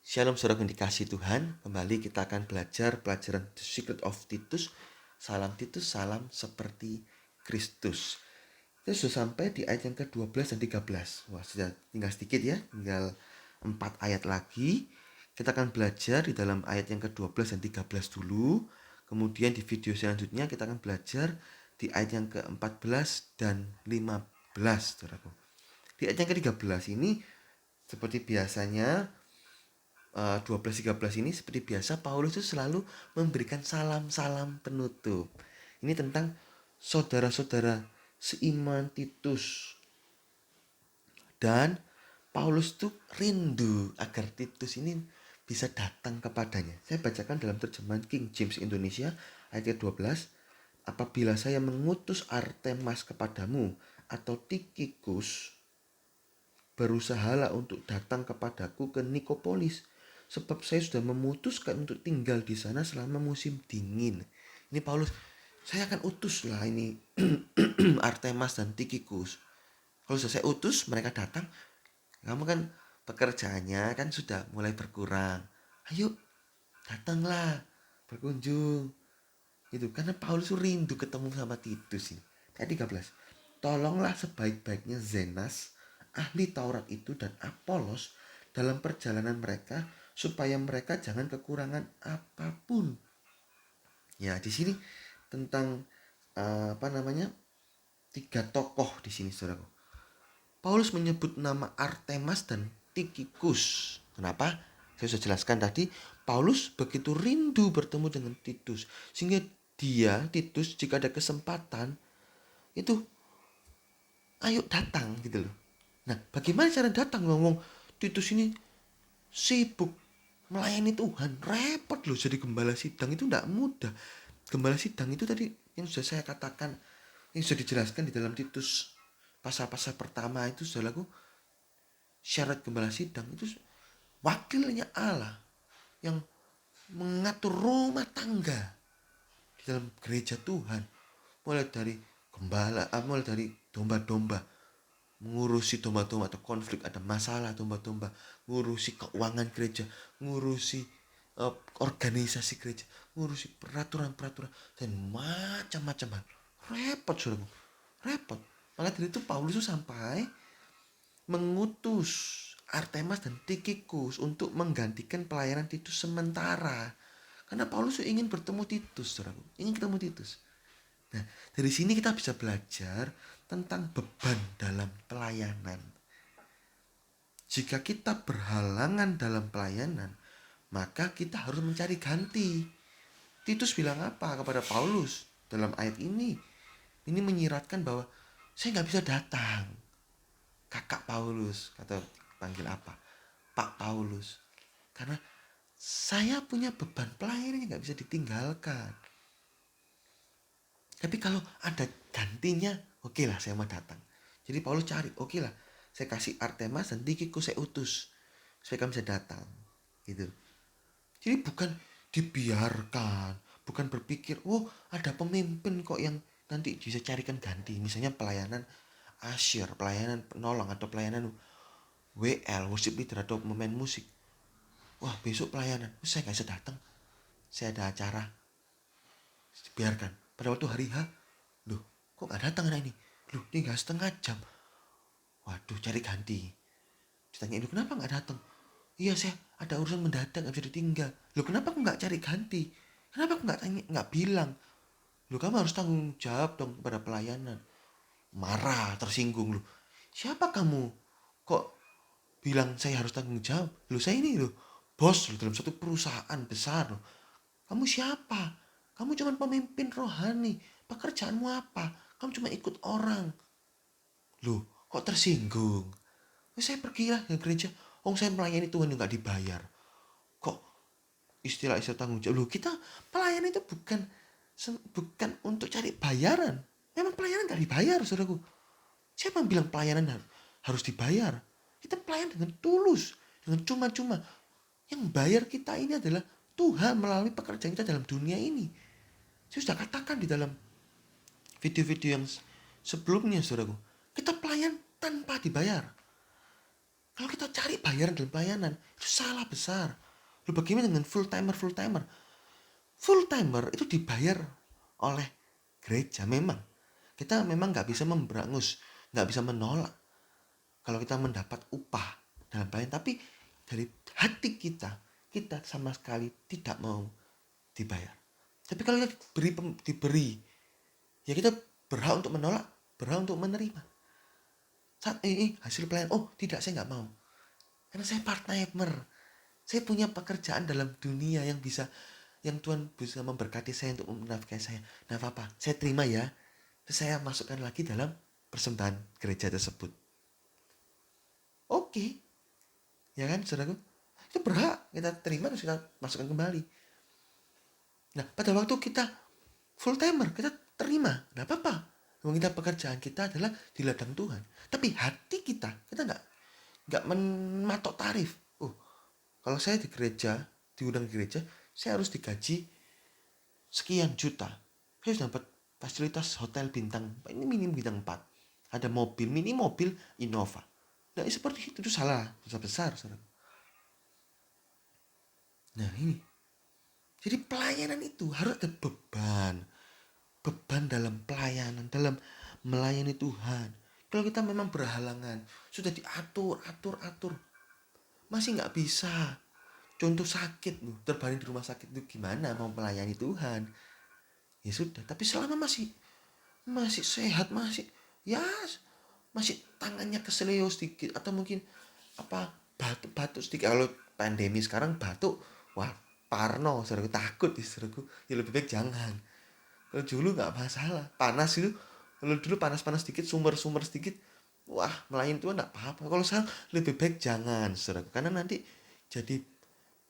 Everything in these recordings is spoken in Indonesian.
Shalom saudara yang dikasih Tuhan. Kembali kita akan belajar pelajaran The Secret of Titus. Salam Titus, salam seperti Kristus. Kita sudah sampai di ayat yang ke-12 dan 13. Wah, sudah tinggal sedikit ya. Tinggal 4 ayat lagi. Kita akan belajar di dalam ayat yang ke-12 dan 13 dulu. Kemudian di video selanjutnya kita akan belajar di ayat yang ke-14 dan 15, saudaraku. Di ayat yang ke-13 ini seperti biasanya 12-13 ini seperti biasa Paulus itu selalu memberikan salam-salam penutup. Ini tentang saudara-saudara seiman Titus. Dan Paulus tuh rindu agar Titus ini bisa datang kepadanya. Saya bacakan dalam terjemahan King James Indonesia ayat 12. Apabila saya mengutus Artemas kepadamu atau Tikhikus, berusahalah untuk datang kepadaku ke Nikopolis, sebab saya sudah memutuskan untuk tinggal di sana selama musim dingin. Ini Paulus, saya akan utus lah ini Artemas dan Tikhikus. Kalau sudah saya utus, mereka datang. Kamu kan pekerjaannya kan sudah mulai berkurang. Ayo, datanglah, berkunjung. Itu karena Paulus rindu ketemu sama Titus ini. Ayat 13. Tolonglah sebaik-baiknya Zenas, ahli Taurat itu, dan Apolos dalam perjalanan mereka, supaya mereka jangan kekurangan apapun. Ya, di sini tentang tiga tokoh di sini, saudaraku. Paulus menyebut nama Artemas dan Tikhikus. Kenapa? Saya sudah jelaskan tadi, Paulus begitu rindu bertemu dengan Titus, sehingga Titus, jika ada kesempatan, itu ayo datang gitu loh. Nah, bagaimana cara datang? Ngomong Titus ini sibuk melayani Tuhan, repot loh jadi gembala sidang, itu tidak mudah. Gembala sidang itu tadi yang sudah saya katakan, yang sudah dijelaskan di dalam Titus pasal-pasal pertama itu, saudaraku, syarat gembala sidang itu wakilnya Allah yang mengatur rumah tangga di dalam gereja Tuhan, mulai dari gembala, mulai dari domba-domba, mengurusi domba-domba atau konflik, ada masalah domba-domba, ngurusi keuangan gereja, ngurusi organisasi gereja, ngurusi peraturan-peraturan dan macam-macam hal. Repot, saudara, repot. Maka dari itu Paulus itu sampai mengutus Artemas dan Tikhikus untuk menggantikan pelayanan Titus sementara. Karena Paulus ingin bertemu Titus, saudara, ingin ketemu Titus. Nah, dari sini kita bisa belajar tentang beban dalam pelayanan. Jika kita berhalangan dalam pelayanan, maka kita harus mencari ganti. Titus bilang apa kepada Paulus dalam ayat ini? Ini menyiratkan bahwa saya nggak bisa datang. Kakak Paulus, kata panggil apa? Pak Paulus. Karena saya punya beban pelayanan yang nggak bisa ditinggalkan. Tapi kalau ada gantinya, oke lah saya mau datang. Jadi Paulus cari, oke lah saya kasih Artemas dan Tikhikus, saya utus supaya kamu bisa datang. Gitu. Jadi bukan dibiarkan, bukan berpikir, oh ada pemimpin kok yang nanti bisa carikan ganti. Misalnya pelayanan asyir, pelayanan penolong, atau pelayanan WL, worship leader, atau pemain musik. Wah, besok pelayanan, saya gak bisa datang, saya ada acara. Biarkan. Pada waktu hari H, loh kok gak datang anak ini? Loh, tinggal setengah jam. Waduh, cari ganti. Ditanya, loh kenapa gak datang? Iya, saya ada urusan mendadak, gak bisa ditinggal. Loh kenapa aku gak cari ganti? Kenapa aku gak bilang? Loh kamu harus tanggung jawab dong pada pelayanan. Marah, tersinggung. Loh siapa kamu? Kok bilang saya harus tanggung jawab? Loh saya ini loh bos loh dalam satu perusahaan besar loh. Kamu siapa? Kamu cuma pemimpin rohani. Pekerjaanmu apa? Kamu cuma ikut orang. Loh kok tersinggung? Saya pergilah ke gereja. Oh saya melayani Tuhan yang gak dibayar. Kok istilah-istilah tanggung jawab? Loh kita pelayanan itu bukan untuk cari bayaran. Memang pelayanan gak dibayar, saudaraku. Siapa yang bilang pelayanan harus dibayar? Kita pelayan dengan tulus, dengan cuma-cuma. Yang bayar kita ini adalah Tuhan melalui pekerjaan kita dalam dunia ini. Saya sudah katakan di dalam video-video yang sebelumnya, saudaraku. Kita pelayan tanpa dibayar. Kalau kita cari bayaran dalam pelayanan, itu salah besar. Lalu bagaimana dengan full timer? Full timer itu dibayar oleh gereja memang. Kita memang nggak bisa memberangus, nggak bisa menolak kalau kita mendapat upah dalam pelayanan. Tapi dari hati kita sama sekali tidak mau dibayar. Tapi kalau kita diberi, ya kita berhak untuk menolak, berhak untuk menerima. Saat ini hasil pelayanan, oh tidak, saya nggak mau. Karena saya part-timer. Saya punya pekerjaan dalam dunia yang Tuhan bisa memberkati saya untuk menafkahi saya. Nah apa? Saya terima ya. Terus saya masukkan lagi dalam persembahan gereja tersebut. Oke. Ya kan, saudaraku? Itu berhak kita terima terus kita masukkan kembali. Nah, pada waktu kita full timer, kita terima. Nah, apa-apa. Kita pekerjaan kita adalah di ladang Tuhan. Tapi hati kita nggak mematok tarif. Oh, kalau saya di gereja, diundang gereja, saya harus digaji sekian juta. Saya harus dapat fasilitas hotel bintang, ini minim bintang 4. Ada mobil, mini mobil Innova. Nah, seperti itu salah, besar. Nah, ini. Jadi pelayanan itu harus ada beban dalam pelayanan, dalam melayani Tuhan. Kalau kita memang berhalangan, sudah diatur, masih nggak bisa. Contoh sakit, terbaring di rumah sakit itu gimana mau melayani Tuhan? Ya sudah, tapi selama masih sehat, ya masih tangannya keseleo sedikit atau mungkin batuk sedikit. Kalau pandemi sekarang batuk, wah parno, saudaraku, takut saudaraku. Ya lebih baik jangan. Kalau dulu nggak masalah, panas itu, kalau dulu panas sedikit, sumber sedikit, wah melayani Tuhan nggak apa-apa. Kalau sekarang lebih baik jangan, saudaraku, karena nanti jadi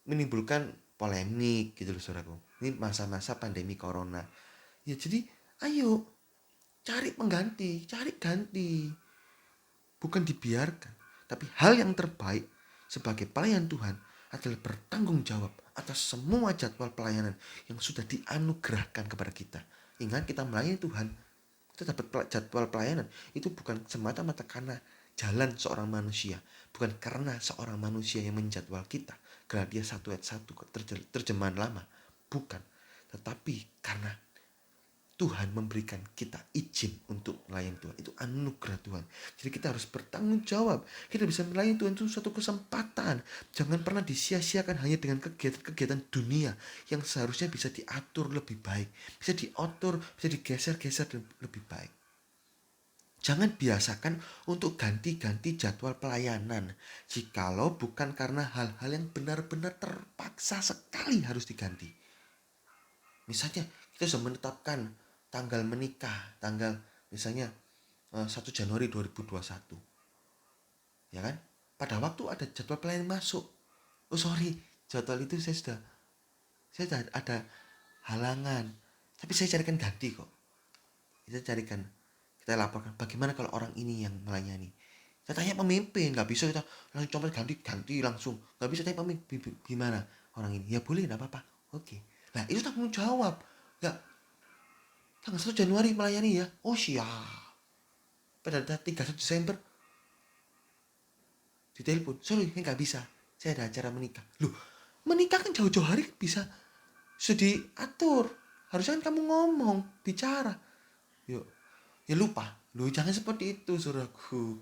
menimbulkan polemik gitu loh, saudaraku. Ini masa-masa pandemi corona. Ya jadi ayo cari pengganti, cari ganti. Bukan dibiarkan, tapi hal yang terbaik sebagai pelayan Tuhan adalah bertanggung jawab atas semua jadwal pelayanan yang sudah dianugerahkan kepada kita. Ingat, kita melayani Tuhan, kita dapat jadwal pelayanan itu bukan semata-mata karena jalan seorang manusia, bukan karena seorang manusia yang menjadwal kita. Galatia 1 ayat 1 terjemahan lama, bukan, tetapi karena Tuhan memberikan kita izin untuk melayani Tuhan. Itu anugerah Tuhan. Jadi kita harus bertanggung jawab. Kita bisa melayani Tuhan itu suatu kesempatan. Jangan pernah disia-siakan hanya dengan kegiatan-kegiatan dunia yang seharusnya bisa diatur lebih baik. Bisa diatur, bisa digeser-geser lebih baik. Jangan biasakan untuk ganti-ganti jadwal pelayanan. Jikalau bukan karena hal-hal yang benar-benar terpaksa sekali harus diganti. Misalnya kita sudah menetapkan tanggal menikah, tanggal misalnya 1 Januari 2021. Ya kan? Pada waktu ada jadwal pelayanan masuk. Oh sorry, jadwal itu saya sudah ada halangan. Tapi saya carikan ganti kok. Kita laporkan bagaimana kalau orang ini yang melayani. Saya tanya pemimpin, nggak bisa kita langsung coba ganti langsung. Nggak bisa tanya pemimpin gimana orang ini. Ya boleh, nggak apa-apa. Oke. Nah itu tanggung jawab. Nggak, tanggal 1 Januari melayani ya. Oh siap. Pada 31 Desember ditelepon, sorry nggak bisa, saya ada acara menikah. Loh, menikah kan jauh-jauh hari bisa sudah diatur. Harusnya kan kamu ngomong, bicara. Yuk, ya lupa. Loh jangan seperti itu, saudaraku.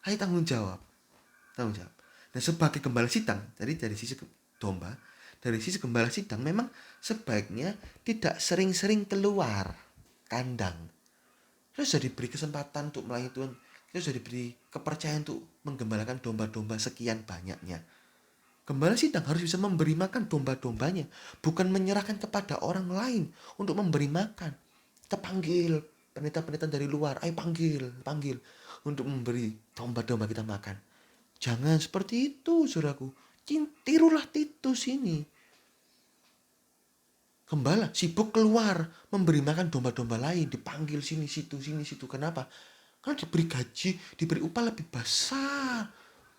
Ayo tanggung jawab. Nah sebagai gembala sidang, dari sisi domba, dari sisi gembala sidang memang sebaiknya tidak sering-sering keluar kandang. Kita sudah diberi kesempatan untuk melayani Tuhan. Kita sudah diberi kepercayaan untuk menggembalakan domba-domba sekian banyaknya. Gembala sidang harus bisa memberi makan domba-dombanya, bukan menyerahkan kepada orang lain untuk memberi makan. Kita panggil pendeta-pendeta dari luar, ayo panggil untuk memberi domba-domba kita makan. Jangan seperti itu, saudaraku. Tirulah Titus ini. Gembala sibuk keluar memberi makan domba-domba lain, dipanggil sini situ. Kenapa? Karena diberi gaji, diberi upah lebih besar.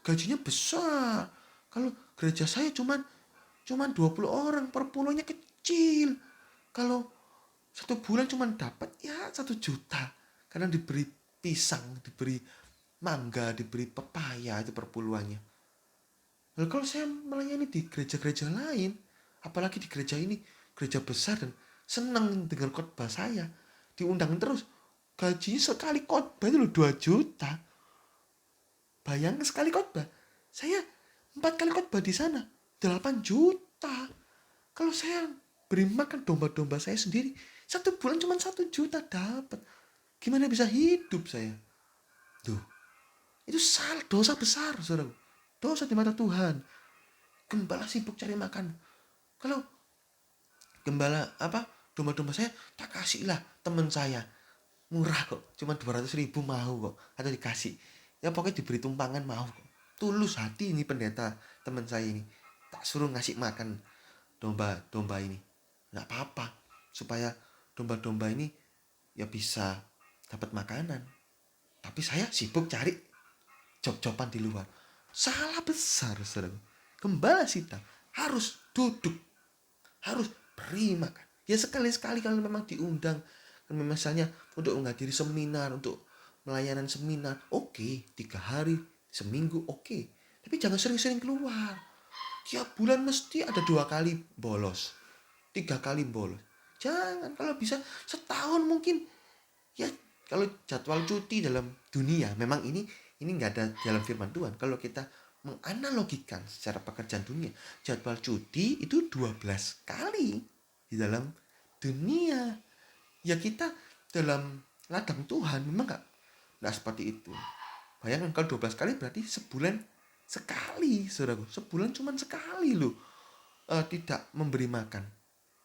Gajinya besar. Kalau gereja saya cuman 20 orang, per pulaunya kecil. Kalau 1 bulan cuman dapat ya 1 juta. Karena diberi pisang, diberi mangga, diberi pepaya, itu perpuluhannya. Lalu kalau saya melayani di gereja-gereja lain, apalagi di gereja ini, gereja besar dan senang dengan khotbah saya, diundang terus, gaji sekali khotbah itu loh 2 juta. Bayangkan sekali khotbah, saya 4 kali khotbah di sana, 8 juta. Kalau saya beri makan domba-domba saya sendiri, 1 bulan cuma 1 juta dapat. Gimana bisa hidup saya? Tuh, itu salah, dosa besar, saudara. Dosa di mata Tuhan. Gembala sibuk cari makan. Kalau gembala domba-domba saya tak kasih lah teman saya, murah kok, cuma 200.000 mau kok, atau dikasih ya, pokoknya diberi tumpangan mau kok. Tulus hati ini pendeta teman saya ini, tak suruh ngasih makan domba-domba ini, nggak apa-apa, supaya domba-domba ini ya bisa dapat makanan. Tapi saya sibuk cari job-joban di luar. Salah besar, saudara. Gembala Sita harus duduk, harus beri makan. Ya sekali-sekali kalau memang diundang, misalnya untuk menghadiri seminar, untuk melayanan seminar, oke, 3 hari, seminggu, oke. Tapi jangan sering-sering keluar. Tiap bulan mesti ada 2 kali bolos, 3 kali bolos. Jangan, kalau bisa setahun mungkin. Ya kalau jadwal cuti dalam dunia, memang ini nggak ada dalam firman Tuhan. Kalau kita menganalogikan secara pekerjaan dunia, jadwal cuti itu 12 kali di dalam dunia. Ya kita dalam ladang Tuhan memang nggak seperti itu. Bayangkan kalau 12 kali berarti sebulan sekali, saudaraku. Sebulan cuma sekali loh, tidak memberi makan.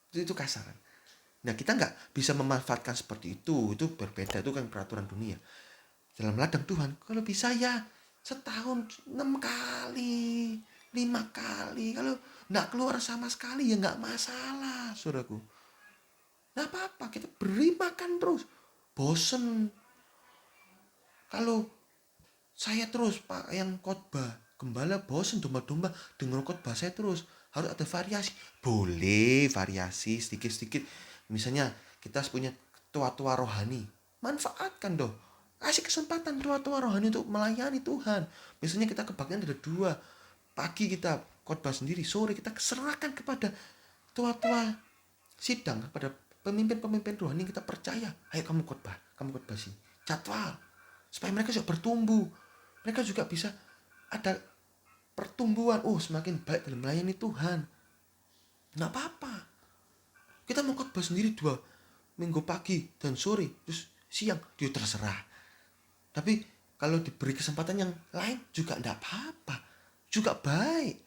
Itu kasaran. Nah, kita nggak bisa memanfaatkan seperti itu berbeda, itu kan peraturan dunia. Dalam ladang Tuhan, kalau bisa ya setahun 6 kali, 5 kali. Kalau nggak keluar sama sekali ya nggak masalah, saudaraku. Nggak apa-apa, kita beri makan terus. Bosen. Kalau saya terus Pak yang khotbah, gembala bosen domba-domba dengar khotbah saya terus. Harus ada variasi. Boleh variasi sedikit-sedikit. Misalnya kita punya tua-tua rohani, manfaatkan dong. Kasih kesempatan tua-tua rohani untuk melayani Tuhan. Misalnya kita kebaktian ada 2. Pagi kita khotbah sendiri, sore kita serahkan kepada tua-tua sidang, kepada pemimpin-pemimpin rohani kita percaya. Ayo kamu khotbah sini. Jadwal supaya mereka juga bertumbuh. Mereka juga bisa ada pertumbuhan. Oh, semakin baik dalam melayani Tuhan. Nggak apa-apa. Kita mau khotbah sendiri 2 minggu pagi dan sore, terus siang, dia terserah. Tapi kalau diberi kesempatan yang lain juga nggak apa-apa. Juga baik.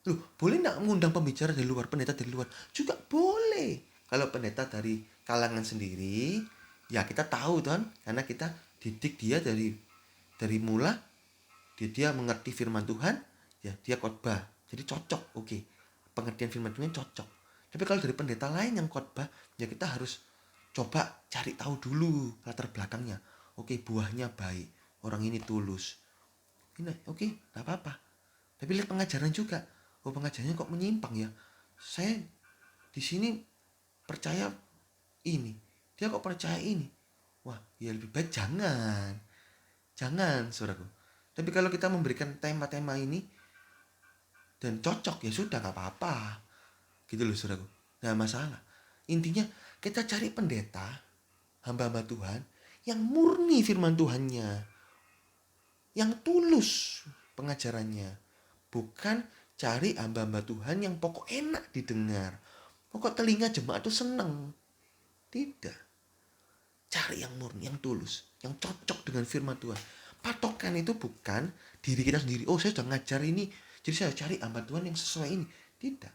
Loh, boleh nggak mengundang pembicara dari luar, pendeta dari luar? Juga boleh. Kalau pendeta dari kalangan sendiri, ya kita tahu kan, karena kita didik dia dari mula, dia mengerti firman Tuhan, ya dia khotbah. Jadi cocok, oke. Pengertian firman Tuhan cocok. Tapi kalau dari pendeta lain yang khotbah, ya kita harus coba cari tahu dulu latar belakangnya. Oke, buahnya baik, orang ini tulus. Ini oke, nggak apa-apa. Tapi lihat pengajaran juga. Oh, pengajarannya kok menyimpang ya. Saya di sini percaya ini, dia kok percaya ini. Wah, ya lebih baik jangan, saudaraku. Tapi kalau kita memberikan tema-tema ini dan cocok, ya sudah, nggak apa-apa, gitu loh, saudaraku. Nggak masalah. Intinya kita cari pendeta, hamba-hamba Tuhan yang murni firman Tuhannya, yang tulus pengajarannya. Bukan cari hamba-hamba Tuhan yang pokok enak didengar, pokok telinga jemaat itu seneng. Tidak. Cari yang murni, yang tulus, yang cocok dengan firman Tuhan. Patokan itu bukan diri kita sendiri. Oh, saya sudah ngajar ini, jadi saya cari hamba Tuhan yang sesuai ini. Tidak.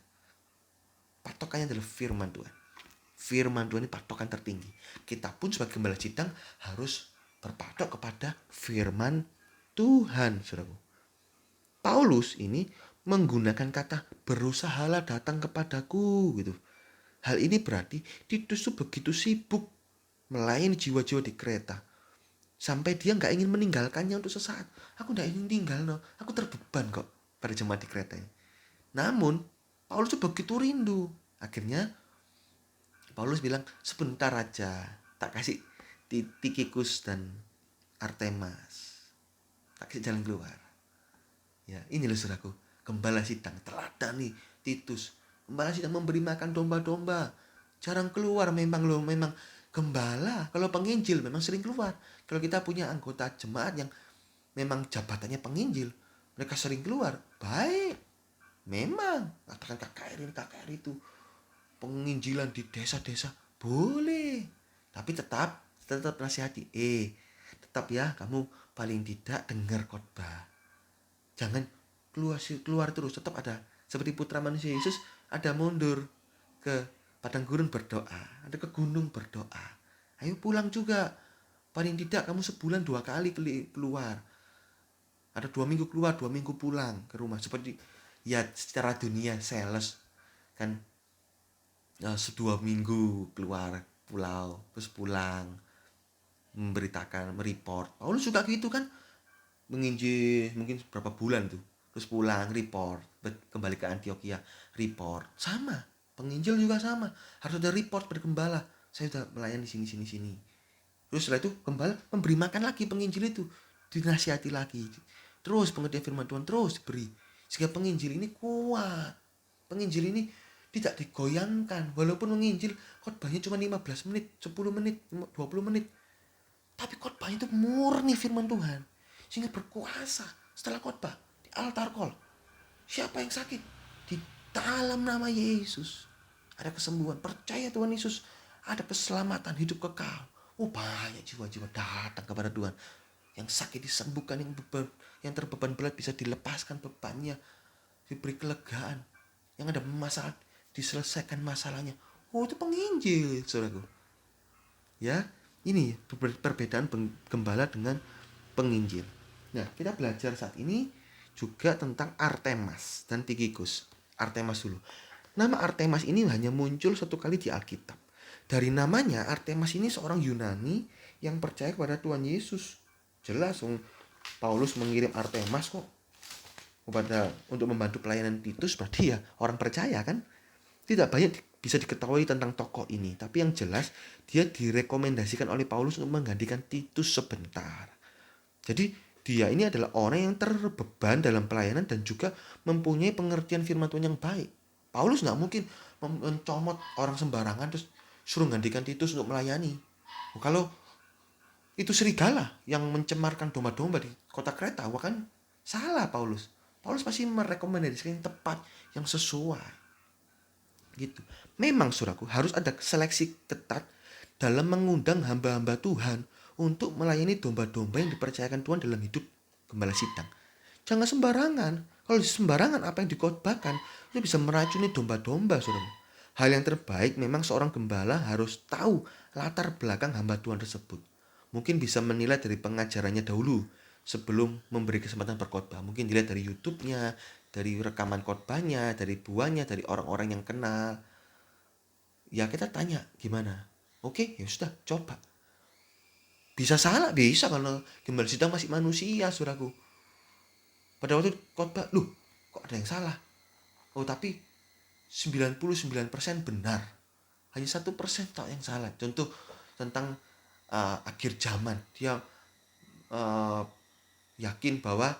Patokannya adalah firman Tuhan. Firman Tuhan ini patokan tertinggi. Kita pun sebagai gembala sidang harus berpatok kepada firman Tuhan, saudaraku. Paulus ini menggunakan kata berusahalah datang kepadaku gitu. Hal ini berarti Titus itu begitu sibuk melayani jiwa-jiwa di Kreta sampai dia nggak ingin meninggalkannya untuk sesaat. Aku nggak ingin tinggal, no. Aku terbeban kok pada jemaat di Kreta ini. Namun Paulus itu begitu rindu. Akhirnya Paulus bilang, sebentar aja tak kasih Tikikus dan Artemas. tak kasih jalan keluar. Ya, ini loh saudaraku, gembala sidang teladan nih Titus. Gembala sidang memberi makan domba-domba. Jarang keluar memang loh, memang gembala. Kalau penginjil memang sering keluar. Kalau kita punya anggota jemaat yang memang jabatannya penginjil, mereka sering keluar, baik. Memang katakan KKR itu penginjilan di desa-desa boleh, tapi tetap nasihati, tetap ya kamu paling tidak dengar khotbah, jangan keluar terus, tetap ada seperti putra manusia Yesus, ada mundur ke padang gurun berdoa, ada ke gunung berdoa, ayo pulang juga, paling tidak kamu sebulan 2 kali keluar, ada 2 minggu keluar, 2 minggu pulang ke rumah, seperti ya secara dunia sales kan, 2 minggu keluar pulau terus pulang memberitakan, mereport. Paulus juga gitu kan, menginjil mungkin berapa bulan tuh, terus pulang report, kembali ke Antioquia report, sama penginjil juga sama, harus ada report pada gembala, saya sudah melayani sini. Terus setelah itu gembala memberi makan lagi penginjil itu, dinasihati lagi, terus pengertian firman Tuhan terus diberi, sehingga penginjil ini kuat, penginjil ini tidak digoyangkan, walaupun menginjil khotbahnya cuma 15 menit, 10 menit, 20 menit, tapi khotbahnya itu murni firman Tuhan, sehingga berkuasa. Setelah khotbah di altar call, siapa yang sakit, di dalam nama Yesus ada kesembuhan, percaya Tuhan Yesus ada keselamatan, hidup kekal. Banyak jiwa-jiwa datang kepada Tuhan, yang sakit disembuhkan, yang terbeban berat bisa dilepaskan bebannya, diberi kelegaan, yang ada masalah diselesaikan masalahnya. Itu penginjil, saudaraku. Ya, ini perbedaan gembala dengan penginjil. Nah, kita belajar saat ini juga tentang Artemas dan Tikikus. Artemas dulu. Nama Artemas ini hanya muncul 1 kali di Alkitab. Dari namanya, Artemas ini seorang Yunani yang percaya kepada Tuhan Yesus. Jelas, Paulus mengirim Artemas kok untuk membantu pelayanan Titus, berarti ya orang percaya kan. Tidak banyak bisa diketahui tentang tokoh ini, tapi yang jelas dia direkomendasikan oleh Paulus untuk menggantikan Titus sebentar. Jadi dia ini adalah orang yang terbeban dalam pelayanan dan juga mempunyai pengertian firman Tuhan yang baik. Paulus nggak mungkin mencomot orang sembarangan terus suruh gantikan Titus untuk melayani. Kalau itu serigala yang mencemarkan domba-domba di kota Kreta, kan salah Paulus. Paulus pasti merekomendasikan yang tepat, yang sesuai. Gitu. Memang saudaraku harus ada seleksi ketat dalam mengundang hamba-hamba Tuhan untuk melayani domba-domba yang dipercayakan Tuhan dalam hidup gembala sidang. Jangan sembarangan. Kalau sembarangan apa yang dikhotbahkan itu bisa meracuni domba-domba, saudara. Hal yang terbaik memang seorang gembala harus tahu latar belakang hamba Tuhan tersebut. Mungkin bisa menilai dari pengajarannya dahulu sebelum memberi kesempatan berkhotbah. Mungkin dilihat dari YouTube-nya, dari rekaman khotbahnya, dari buahnya, dari orang-orang yang kenal. Ya kita tanya gimana? Oke, ya sudah, coba. Bisa salah, bisa kalau gembala sidang masih manusia, saudaraku. Pada waktu khotbah, kok ada yang salah? Tapi 99% benar. Hanya 1% tak yang salah. Contoh tentang akhir zaman. Dia yakin bahwa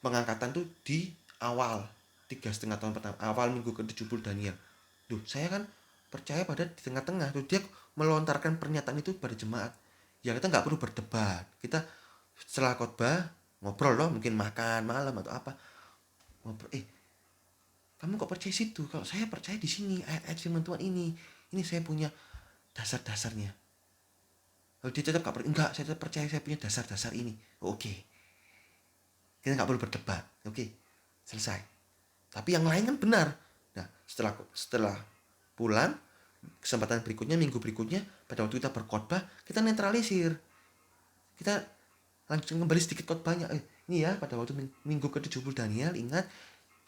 pengangkatan tuh di awal 3,5 tahun pertama, awal minggu ke-70 Daniel. Saya kan percaya pada di tengah-tengah. Dia melontarkan pernyataan itu pada jemaat. Ya kita nggak perlu berdebat. Kita setelah khotbah ngobrol loh, mungkin makan malam atau apa. Ngobrol, kamu kok percaya situ? Kalau saya percaya di sini, ayat-ayat firman Tuhan ini. Ini saya punya dasar-dasarnya. Kalau dia tetap enggak, saya tetap percaya saya punya dasar-dasar ini. Oke. Kita nggak perlu berdebat. Oke. Selesai. Tapi yang lain kan benar. Nah, setelah pulang, kesempatan berikutnya, minggu berikutnya, pada waktu kita berkhotbah, kita netralisir. Kita langsung kembali sedikit khotbahnya. Ini ya, pada waktu minggu ke-70 Daniel, ingat,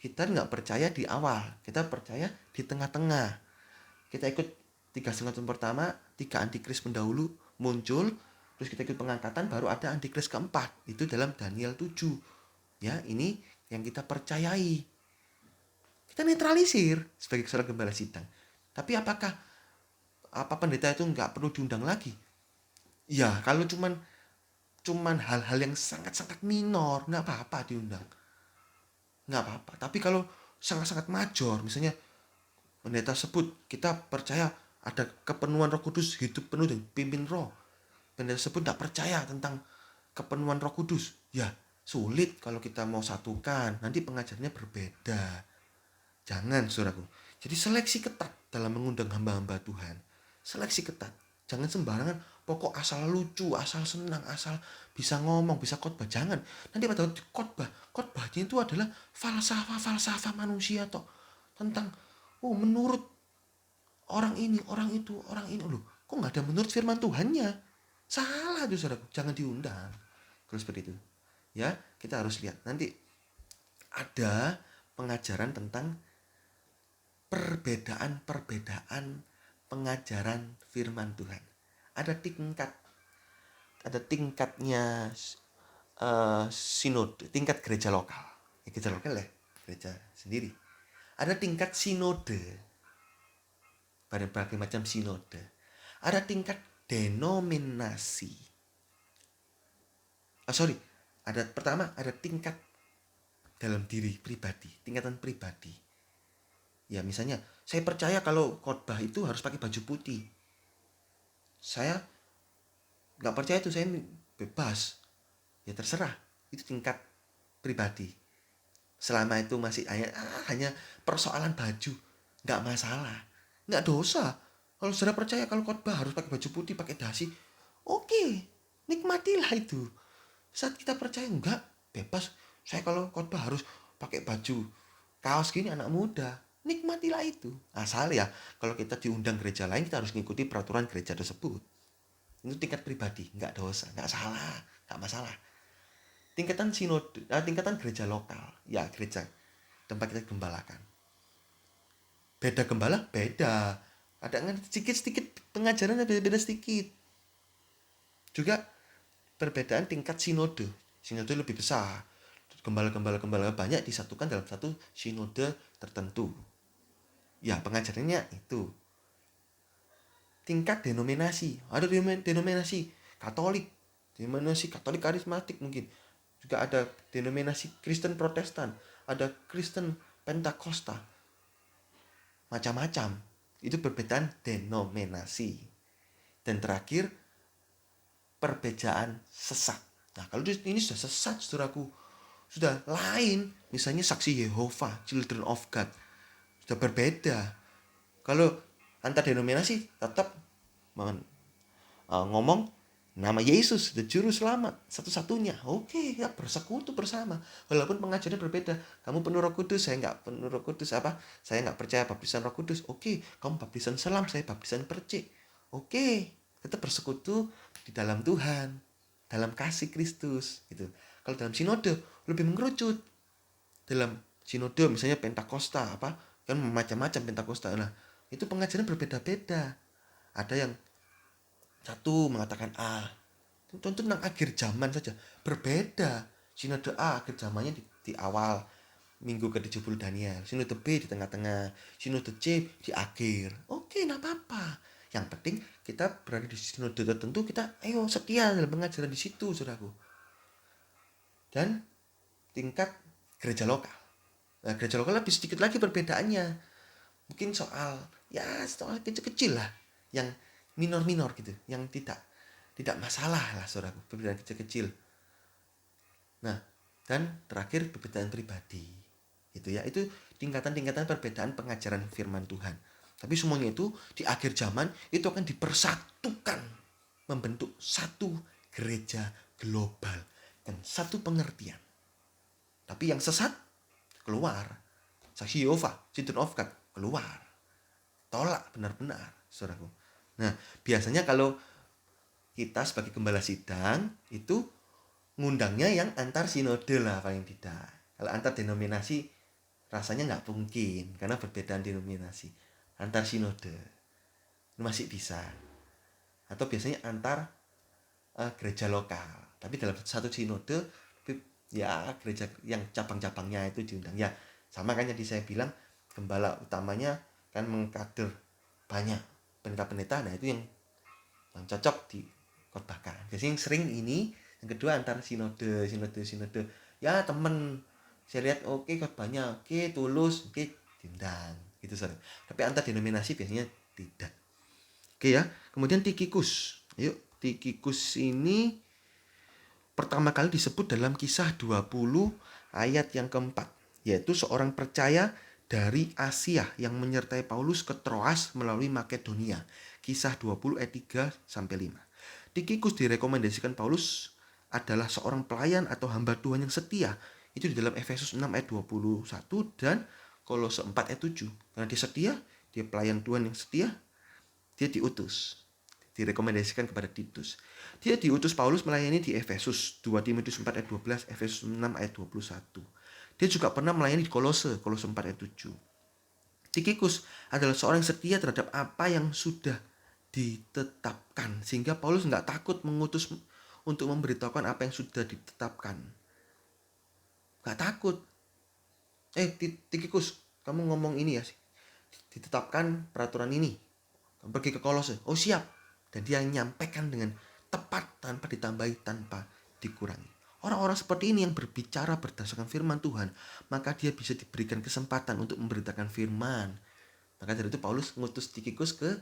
kita nggak percaya di awal, kita percaya di tengah-tengah. Kita ikut 3,5 tahun pertama, 3 antikris pendahulu muncul, terus kita ikut pengangkatan, baru ada antikris keempat. Itu dalam Daniel 7. Ya, ini yang kita percayai. Kita netralisir sebagai seorang gembala sidang. Tapi apakah pendeta itu nggak perlu diundang lagi? Ya, kalau cuman cuman hal-hal yang sangat-sangat minor, nggak apa-apa diundang, nggak apa-apa. Tapi kalau sangat-sangat major, misalnya pendeta sebut kita percaya ada kepenuhan Roh Kudus, hidup penuh dengan pimpin Roh, pendeta sebut tidak percaya tentang kepenuhan Roh Kudus, ya sulit kalau kita mau satukan, nanti pengajarnya berbeda. Jangan, saudaraku. Jadi seleksi ketat dalam mengundang hamba-hamba Tuhan. Seleksi ketat. Jangan sembarangan, pokok asal lucu, asal senang, asal bisa ngomong, bisa khotbah. Jangan. Nanti pada waktu khotbahnya itu adalah falsafah manusia toh. Tentang, menurut orang ini, orang itu, orang ini. Loh, kok nggak ada menurut firman Tuhannya? Salah tuh, saudaraku. Jangan diundang. Kalau seperti itu. Ya, kita harus lihat. Nanti ada pengajaran tentang perbedaan pengajaran firman Tuhan. Ada tingkatnya sinode, tingkat gereja lokal. Gereja lokal ya, gereja sendiri. Ada tingkat sinode, berbagai macam sinode. Ada tingkat denominasi. Ada tingkat dalam diri pribadi, tingkatan pribadi. Ya misalnya, saya percaya kalau khotbah itu harus pakai baju putih. Saya nggak percaya itu, saya bebas. Ya terserah, itu tingkat pribadi. Selama itu masih hanya persoalan baju, nggak masalah, nggak dosa. Kalau saudara percaya kalau khotbah harus pakai baju putih, pakai dasi, oke, nikmatilah itu. Saat kita percaya enggak, bebas. Saya kalau khotbah harus pakai baju kaos gini, anak muda, nikmatilah itu. Asal ya, kalau kita diundang gereja lain, kita harus mengikuti peraturan gereja tersebut. Itu tingkat pribadi, nggak dosa, nggak salah, nggak masalah. Tingkatan gereja lokal, ya gereja tempat kita gembalakan. Beda gembala, beda. Ada sedikit pengajarannya beda sedikit. Juga perbedaan tingkat sinode. Sinode lebih besar. Gembala-gembala banyak disatukan dalam satu sinode tertentu. Ya, pengajarannya itu. Tingkat denominasi. Ada denominasi Katolik, denominasi Katolik karismatik mungkin. Juga ada denominasi Kristen Protestan, ada Kristen Pentakosta. Macam-macam. Itu perbedaan denominasi. Dan terakhir, perbedaan sesat. Nah, kalau ini sudah sesat, saudaraku, sudah lain. Misalnya saksi Yehova, Children of God, sudah berbeda. Kalau antar denominasi tetap ngomong nama Yesus, the Juru Selamat, satu-satunya. Oke, ya bersekutu bersama. Walaupun pengajarannya berbeda. Kamu penuh Roh Kudus, saya nggak penuh Roh Kudus. Saya nggak percaya baptisan Roh Kudus. Oke, kamu baptisan selam, saya baptisan percik. Oke, tetap bersekutu di dalam Tuhan, dalam kasih Kristus. Gitu. Kalau dalam sinode lebih mengerucut. Dalam sinode misalnya Pentakosta, kan macam-macam Pentakosta. Nah, itu pengajaran berbeda-beda. Ada yang satu mengatakan A, contoh tentang akhir zaman saja berbeda. Sinode A akhir zamannya di awal minggu ke-70 Daniel, sinode B di tengah-tengah, sinode C di akhir. Oke, enggak apa-apa. Yang penting kita berada di sinode tertentu, kita ayo setia dalam pengajaran di situ, saudaraku. Dan tingkat gereja lokal. Nah, gereja lokal lebih sedikit lagi perbedaannya. Mungkin soal kecil-kecil lah, yang minor-minor gitu, yang tidak masalah lah, saudaraku, perbedaan kecil-kecil. Nah, dan terakhir perbedaan pribadi. Itu tingkatan-tingkatan perbedaan pengajaran firman Tuhan. Tapi semuanya itu di akhir zaman itu akan dipersatukan membentuk satu gereja global dan satu pengertian. Tapi yang sesat keluar. Saksi Yehova, Children of God keluar. Tolak benar-benar, saudaraku. Nah, biasanya kalau kita sebagai gembala sidang itu ngundangnya yang antar sinode lah paling tidak. Kalau antar denominasi rasanya nggak mungkin karena perbedaan denominasi. Antar sinode masih bisa. Atau biasanya antar gereja lokal. Tapi dalam satu sinode ya gereja yang cabang-cabangnya itu diundang. Ya sama kan tadi saya bilang gembala utamanya kan mengkader banyak pendeta-pendeta. Nah itu yang cocok dikhotbahkan. Biasanya yang sering ini Yang kedua antar sinode. Ya temen, saya lihat oke khotbahnya, oke tulus, oke diundang gitu sorry. Tapi antar denominasi biasanya tidak. Oke ya. Kemudian Tikikus. Yuk, Tikikus ini pertama kali disebut dalam Kisah 20 ayat yang keempat, yaitu seorang percaya dari Asia yang menyertai Paulus ke Troas melalui Makedonia. Kisah 20 ayat 3 sampai 5. Tikikus direkomendasikan Paulus adalah seorang pelayan atau hamba Tuhan yang setia. Itu di dalam Efesus 6 ayat 21 dan Kolose 4 ayat 7. Karena dia setia, dia pelayan Tuhan yang setia, dia diutus, direkomendasikan kepada Titus. Dia diutus Paulus melayani di Efesus, 2 Timotius 4 ayat 12, Efesus 6 ayat 21. Dia juga pernah melayani di Kolose 4 ayat 7. Tikikus adalah seorang yang setia terhadap apa yang sudah ditetapkan, sehingga Paulus nggak takut mengutus untuk memberitahukan apa yang sudah ditetapkan. Nggak takut. Tikikus, kamu ngomong ini ya, ditetapkan peraturan ini, pergi ke Kolose. Oh siap. Dan dia menyampaikan dengan tepat, tanpa ditambahi, tanpa dikurangi. Orang-orang seperti ini yang berbicara berdasarkan firman Tuhan, maka dia bisa diberikan kesempatan untuk memberitakan firman. Maka dari itu Paulus mengutus Tikikus ke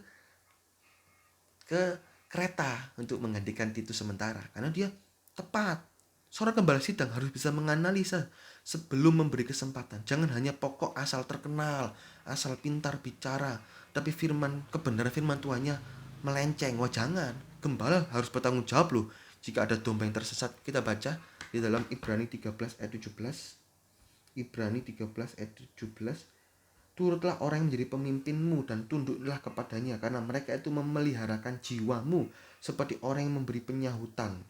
Kreta untuk menggantikan Titus sementara, karena dia tepat. Seorang gembala sidang harus bisa menganalisa sebelum memberi kesempatan. Jangan hanya pokok asal terkenal, asal pintar bicara, tapi kebenaran firman Tuhannya melenceng. Wah jangan. Gembala harus bertanggung jawab loh. Jika ada domba yang tersesat, kita baca di dalam Ibrani 13 ayat 17. Ibrani 13 ayat 17. Turutlah orang yang menjadi pemimpinmu dan tunduklah kepadanya, karena mereka itu memeliharakan jiwamu seperti orang yang memberi penyahutan.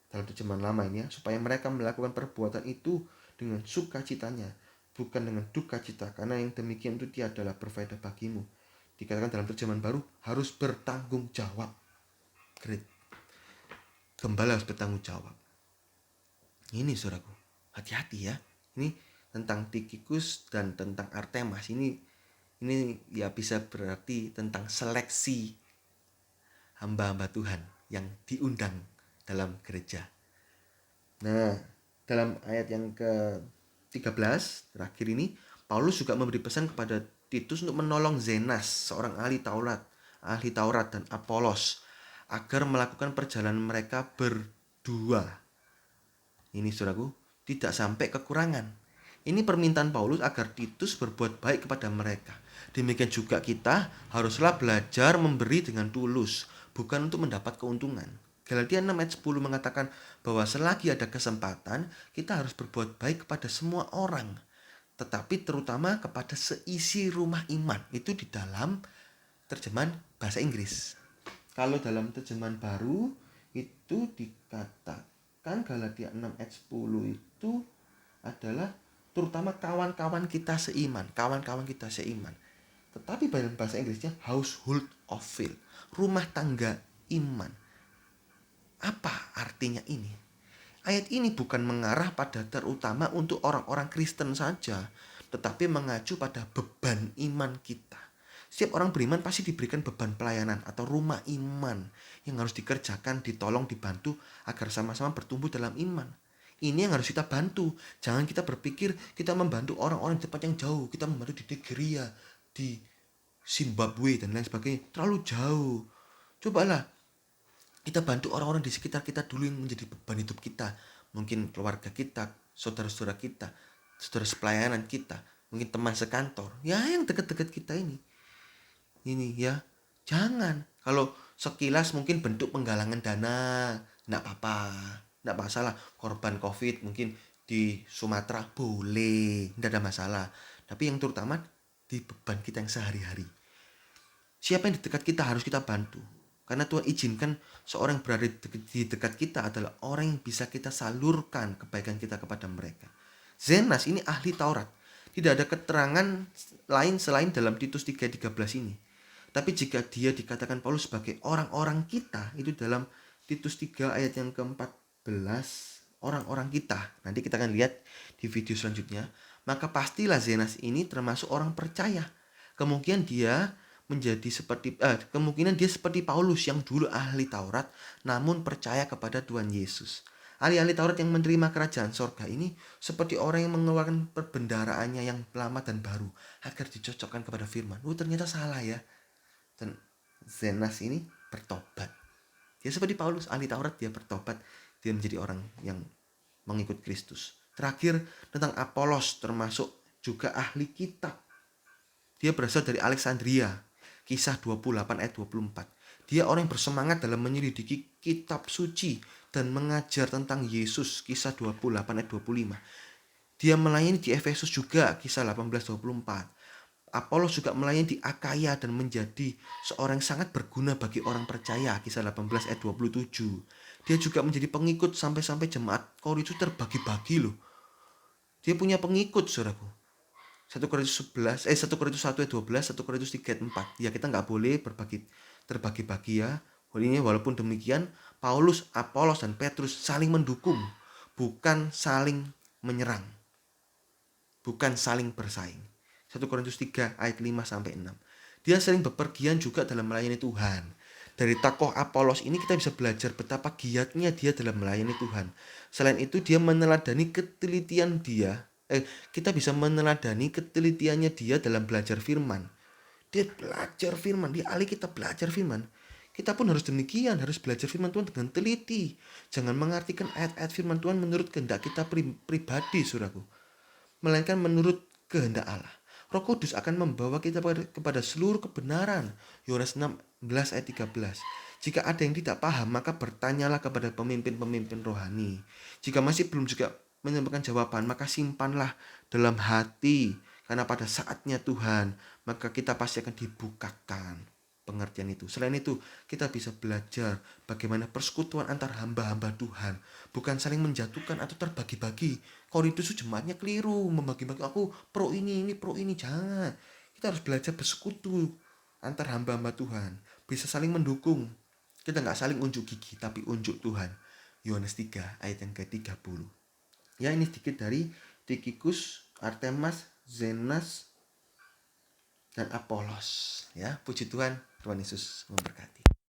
Dalam terjemahan lama ini ya, supaya mereka melakukan perbuatan itu dengan sukacitanya, bukan dengan duka cita, karena yang demikian itu tiadalah berfaedah bagimu. Dikatakan dalam terjemahan baru, harus bertanggung jawab. Great. Gembala harus bertanggung jawab. Ini saudaraku, hati-hati ya. Ini tentang Tikikus dan tentang Artemas. Ini ya bisa berarti tentang seleksi hamba-hamba Tuhan yang diundang dalam gereja. Nah, dalam ayat yang ke-13 terakhir ini, Paulus juga memberi pesan kepada Titus untuk menolong Zenas, seorang ahli Taurat dan Apolos, agar melakukan perjalanan mereka berdua. Ini saudaraku, tidak sampai kekurangan. Ini permintaan Paulus agar Titus berbuat baik kepada mereka. Demikian juga kita haruslah belajar memberi dengan tulus, bukan untuk mendapat keuntungan. Galatia 6 ayat 10 mengatakan bahwa selagi ada kesempatan, kita harus berbuat baik kepada semua orang, tetapi terutama kepada seisi rumah iman. Itu di dalam terjemahan bahasa Inggris. Kalau dalam terjemahan baru itu dikatakan Galatia 6 ayat 10 itu adalah terutama kawan-kawan kita seiman. Tetapi dalam bahasa Inggrisnya household of faith, rumah tangga iman. Apa artinya ini? Ayat ini bukan mengarah pada terutama untuk orang-orang Kristen saja, tetapi mengacu pada beban iman kita. Setiap orang beriman pasti diberikan beban pelayanan atau rumah iman yang harus dikerjakan, ditolong, dibantu agar sama-sama bertumbuh dalam iman. Ini yang harus kita bantu. Jangan kita berpikir kita membantu orang-orang di tempat yang jauh. Kita membantu di Nigeria, di Zimbabwe dan lain sebagainya. Terlalu jauh. Cobalah kita bantu orang-orang di sekitar kita dulu yang menjadi beban hidup kita. Mungkin keluarga kita, saudara-saudara kita, saudara sepelayanan kita, mungkin teman sekantor. Ya yang dekat-dekat kita ini. Ini ya. Jangan. Kalau sekilas mungkin bentuk penggalangan dana, enggak apa-apa. Enggak masalah. Korban COVID mungkin di Sumatera boleh, enggak ada masalah. Tapi yang terutama di beban kita yang sehari-hari. Siapa yang di dekat kita harus kita bantu. Karena Tuhan izinkan seorang yang berada di dekat kita adalah orang yang bisa kita salurkan kebaikan kita kepada mereka. Zenas ini ahli Taurat. Tidak ada keterangan lain selain dalam Titus 3:13 ini. Tapi jika dia dikatakan Paulus sebagai orang-orang kita, itu dalam Titus 3 ayat yang ke-14, orang-orang kita. Nanti kita akan lihat di video selanjutnya. Maka pastilah Zenas ini termasuk orang percaya. Kemungkinan dia seperti Paulus yang dulu ahli Taurat namun percaya kepada Tuhan Yesus. Ahli-ahli Taurat yang menerima kerajaan sorga ini seperti orang yang mengeluarkan perbendaraannya yang lama dan baru agar dicocokkan kepada firman. Ternyata salah ya. Dan Zenas ini bertobat. Dia seperti Paulus, ahli Taurat, dia bertobat. Dia menjadi orang yang mengikut Kristus. Terakhir tentang Apolos, termasuk juga ahli kitab. Dia berasal dari Alexandria. Kisah 28 ayat 24. Dia orang yang bersemangat dalam menyelidiki kitab suci dan mengajar tentang Yesus. Kisah 28 ayat 25. Dia melayani di Efesus juga. Kisah 18:24. Apolos juga melayani di Akaya dan menjadi seorang yang sangat berguna bagi orang percaya. Kisah 18 ayat 27. Dia juga menjadi pengikut sampai-sampai jemaat Korintus terbagi-bagi loh. Dia punya pengikut, saudaraku. 1 Korintus 1 ayat 12, 1 Korintus 3 ayat 4. Ya, kita nggak boleh terbagi-bagi ya. Walaupun demikian, Paulus, Apolos, dan Petrus saling mendukung, bukan saling menyerang, bukan saling bersaing. 1 Korintus 3 ayat 5 sampai 6. Dia sering bepergian juga dalam melayani Tuhan. Dari tokoh Apolos ini kita bisa belajar betapa giatnya dia dalam melayani Tuhan. Selain itu dia meneladani ketelitian kita bisa meneladani ketelitiannya dia dalam belajar firman. Dia belajar firman, di ahli kita belajar firman. Kita pun harus demikian, harus belajar firman Tuhan dengan teliti. Jangan mengartikan ayat-ayat firman Tuhan menurut kehendak kita pribadi, saudaraku, melainkan menurut kehendak Allah. Roh Kudus akan membawa kita kepada seluruh kebenaran. Yohanes 16 ayat 13. Jika ada yang tidak paham, maka bertanyalah kepada pemimpin-pemimpin rohani. Jika masih belum juga menemukan jawaban, maka simpanlah dalam hati. Karena pada saatnya Tuhan, maka kita pasti akan dibukakan pengertian itu. Selain itu, kita bisa belajar bagaimana persekutuan antar hamba-hamba Tuhan, bukan saling menjatuhkan atau terbagi-bagi. Korintus jemaatnya keliru, membagi-bagi, aku pro ini pro ini. Jangan. Kita harus belajar bersekutu antar hamba-hamba Tuhan, bisa saling mendukung. Kita nggak saling unjuk gigi, tapi unjuk Tuhan. Yohanes 3 ayat yang ke-30. Ya, ini sedikit dari Tikhikus, Artemas, Zenas, dan Apolos. Ya, puji Tuhan. Tuhan Yesus memberkati.